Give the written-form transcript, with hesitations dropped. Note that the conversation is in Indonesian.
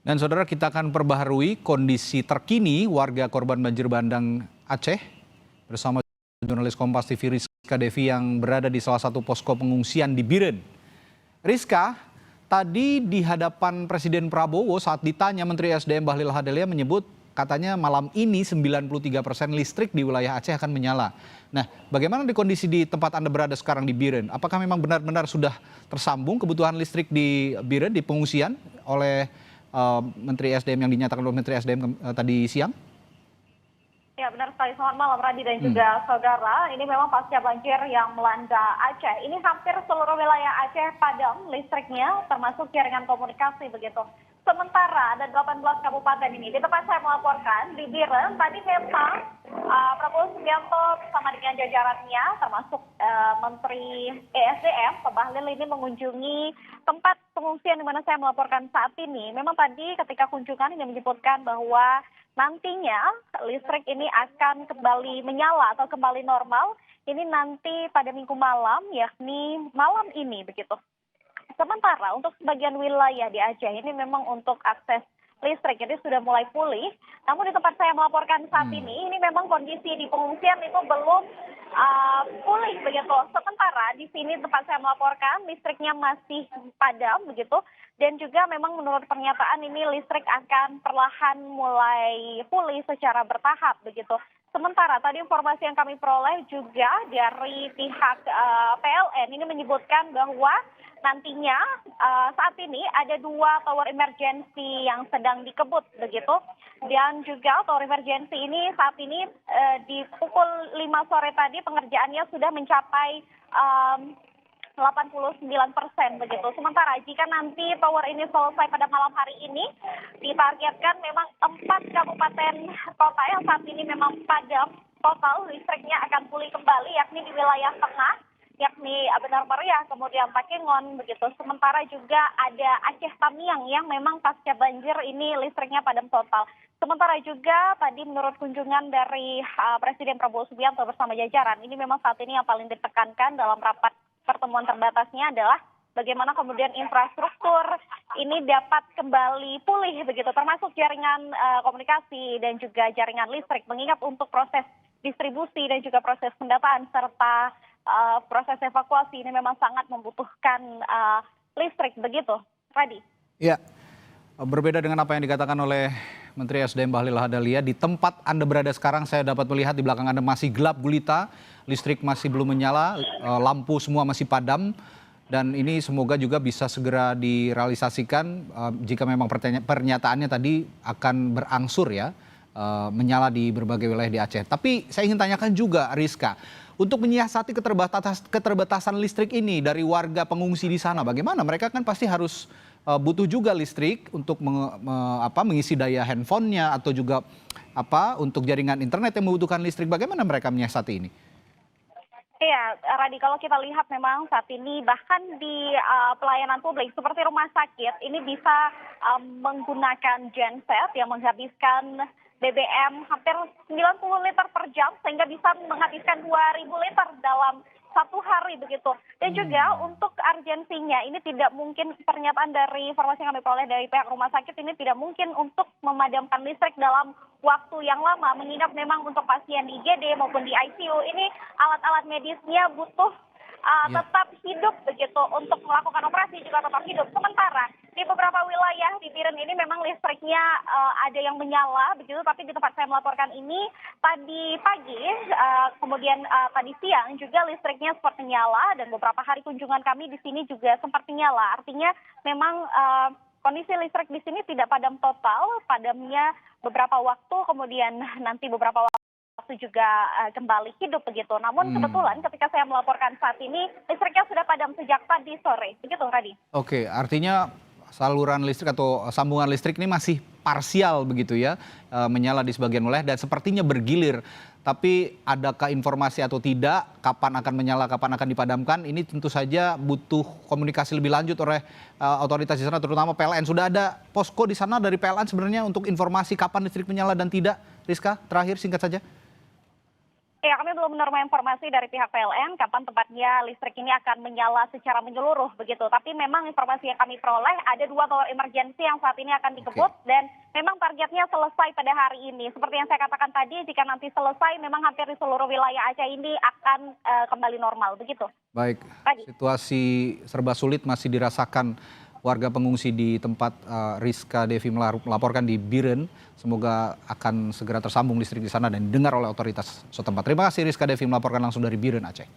Dan saudara, kita akan perbaharui kondisi terkini warga korban banjir bandang Aceh bersama jurnalis Kompas TV Rizka Devi yang berada di salah satu posko pengungsian di Biren. Rizka, tadi di hadapan Presiden Prabowo saat ditanya Menteri SDM Bahlil Lahadalia menyebut katanya malam ini 93% listrik di wilayah Aceh akan menyala. Nah, bagaimana di kondisi di tempat Anda berada sekarang di Biren? Apakah memang benar-benar sudah tersambung kebutuhan listrik di Biren, di pengungsian oleh Menteri SDM yang dinyatakan oleh Menteri SDM tadi siang? Ya, benar sekali. Selamat malam Radi dan juga saudara. Ini memang pasca banjir yang melanda Aceh. Ini hampir seluruh wilayah Aceh padam listriknya, termasuk jaringan komunikasi begitu. Sementara ada 18 kabupaten ini. Di tempat saya melaporkan, di Biren, tadi memang Prabowo Subianto bersama dengan jajarannya, termasuk Menteri ESDM, Pak Bahlil ini mengunjungi tempat pengungsian di mana saya melaporkan saat ini. Memang tadi ketika kunjungan ini menyebutkan bahwa nantinya listrik ini akan kembali menyala atau kembali normal. Ini nanti pada minggu malam, yakni malam ini begitu. Sementara untuk sebagian wilayah di Aceh ini memang untuk akses listrik ini sudah mulai pulih. Namun di tempat saya melaporkan saat ini memang kondisi di pengungsian itu belum pulih begitu. Sementara di sini tempat saya melaporkan listriknya masih padam begitu. Dan juga memang menurut pernyataan ini listrik akan perlahan mulai pulih secara bertahap begitu. Sementara tadi informasi yang kami peroleh juga dari pihak PLN ini menyebutkan bahwa nantinya saat ini ada 2 tower emergency yang sedang dikebut begitu. Dan juga tower emergency ini saat ini di pukul 5 sore tadi pengerjaannya sudah mencapai 89% begitu. Sementara jika nanti tower ini selesai pada malam hari ini, ditargetkan memang 4 kabupaten kota yang saat ini memang padam total listriknya akan pulih kembali, yakni di wilayah tengah, yakni Benar Meriah, kemudian Takengon begitu. Sementara juga ada Aceh Tamiang yang memang pasca banjir ini listriknya padam total. Sementara juga tadi menurut kunjungan dari Presiden Prabowo Subianto bersama jajaran, ini memang saat ini yang paling ditekankan dalam rapat pertemuan terbatasnya adalah bagaimana kemudian infrastruktur ini dapat kembali pulih begitu, termasuk jaringan komunikasi dan juga jaringan listrik, mengingat untuk proses distribusi dan juga proses pendataan serta proses evakuasi ini memang sangat membutuhkan listrik begitu, Radi. Ya, berbeda dengan apa yang dikatakan oleh Menteri SDM Bahlil Lahadalia, di tempat Anda berada sekarang saya dapat melihat di belakang Anda masih gelap gulita, listrik masih belum menyala, lampu semua masih padam, dan ini semoga juga bisa segera direalisasikan jika memang pernyataannya tadi akan berangsur ya, menyala di berbagai wilayah di Aceh. Tapi saya ingin tanyakan juga Rizka, untuk menyiasati keterbatasan listrik ini dari warga pengungsi di sana, bagaimana? Mereka kan pasti harus butuh juga listrik untuk mengisi daya handphonenya atau juga untuk jaringan internet yang membutuhkan listrik. Bagaimana mereka menyiasati ini? Iya, Radi, kalau kita lihat memang saat ini bahkan di pelayanan publik seperti rumah sakit ini bisa menggunakan genset yang menghabiskan BBM hampir 90 liter per jam sehingga bisa menghabiskan 2.000 liter dalam 1 hari begitu. Dan juga untuk urgensinya ini tidak mungkin, pernyataan dari informasi yang kami peroleh dari pihak rumah sakit ini tidak mungkin untuk memadamkan listrik dalam waktu yang lama, mengingat memang untuk pasien di IGD maupun di ICU ini alat-alat medisnya butuh tetap hidup begitu, untuk melakukan operasi juga tetap hidup. Sementara di beberapa wilayah di Biren ini memang listriknya ada yang menyala begitu, tapi di tempat saya melaporkan ini tadi pagi kemudian tadi siang juga listriknya sempat menyala, dan beberapa hari kunjungan kami di sini juga sempat menyala. Artinya memang kondisi listrik di sini tidak padam total, padamnya beberapa waktu, kemudian nanti beberapa waktu juga kembali hidup begitu. Namun kebetulan ketika saya melaporkan saat ini listriknya sudah padam sejak tadi sore begitu, Radi. Oke, artinya saluran listrik atau sambungan listrik ini masih parsial begitu ya, menyala di sebagian wilayah dan sepertinya bergilir. Tapi adakah informasi atau tidak kapan akan menyala, kapan akan dipadamkan? Ini tentu saja butuh komunikasi lebih lanjut oleh otoritas di sana, terutama PLN. Sudah ada posko di sana dari PLN sebenarnya untuk informasi kapan listrik menyala dan tidak? Rizka, terakhir singkat saja. Ya, kami belum menerima informasi dari pihak PLN kapan tepatnya listrik ini akan menyala secara menyeluruh begitu. Tapi memang informasi yang kami peroleh ada 2 tower emergency yang saat ini akan dikebut dan memang targetnya selesai pada hari ini. Seperti yang saya katakan tadi, jika nanti selesai memang hampir di seluruh wilayah Aceh ini akan kembali normal begitu. Baik, Pagi. situasi serba sulit masih dirasakan warga pengungsi di tempat Rizka Devi melaporkan di Biren. Semoga akan segera tersambung listrik di sana dan didengar oleh otoritas setempat. Terima kasih Rizka Devi melaporkan langsung dari Biren, Aceh.